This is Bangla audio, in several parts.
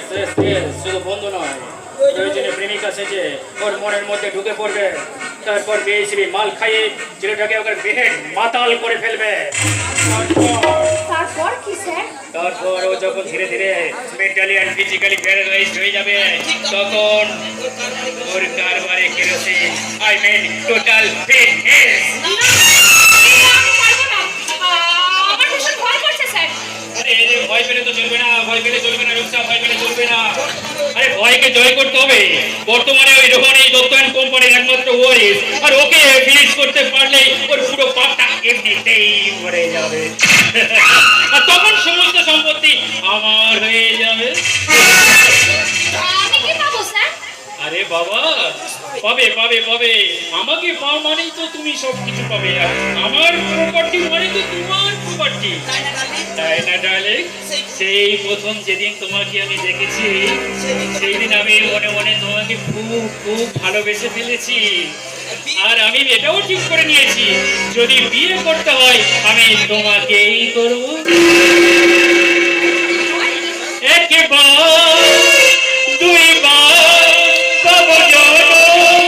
শুধু বন্ধু নয়, প্রয়োজনে প্রেমিকা সেজে ওর মনের মধ্যে ঢুকে পড়বে, তারপর বেশি মাল খাইয়ে ছেলেটাকে ওকে বেহেড মাতাল করে ফেলবে। তারপর কি স্যার? তারপর ও যখন ধীরে ধীরে মেন্টালি অ্যান্ড ফিজিক্যালি প্যারালাইজড হয়ে যাবে, তখন ওর কারবারে kerosene, I mean total fitness. আমার ভীষণ ভয় করছে স্যার। আরে ভয় পেলে তো চলবে না, ভয় পেলে চলবে না রূপসা, ভয় পেলে চলবে না। আরে ভয়কে জয় করতে হবে। বর্তমানে ওই রোহন এই দোকান কোম্পানির একমাত্র ওয়ারিস, আর ওকে ফিনিশ করতে পারলেই ওর পুরো পাপটা এমনিতেই ভরে যাবে। আর তখন সমস্ত সম্পত্তি আমার হয়ে যাবে। আমি কি পাবো স্যার? আরে বাবা, পাবে পাবে পাবে। আমাকে পাও মানেই তো তুমি সবকিছু পাবে, আর আমার প্রপার্টি মানে তো তোমার প্রপার্টি, তাই না ডার্লিং? সেই প্রথম যেদিন তোমাকে আমি দেখেছি, সেই দিন আমি মনে মনে তোমাকে খুব খুব ভালোবেসে ফেলেছি। আর আমি এটাও ঠিক করে নিয়েছি, যদি বিয়ে করতে হয় আমি তোমাকেই করব। একবার দুইবার তব জনম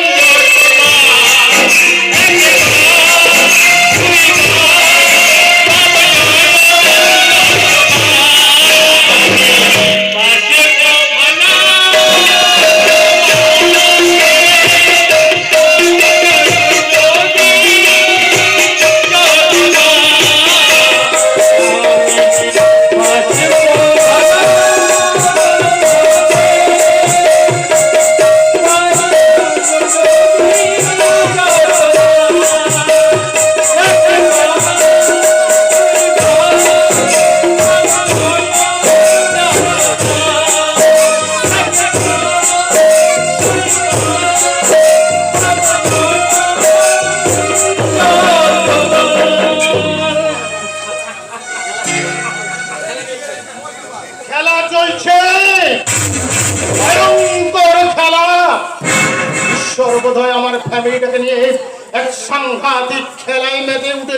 সর্বদয় আমার ফ্যামিলিটাকে নিয়ে এক সাংঘাতিক খেলায় মেতে উঠে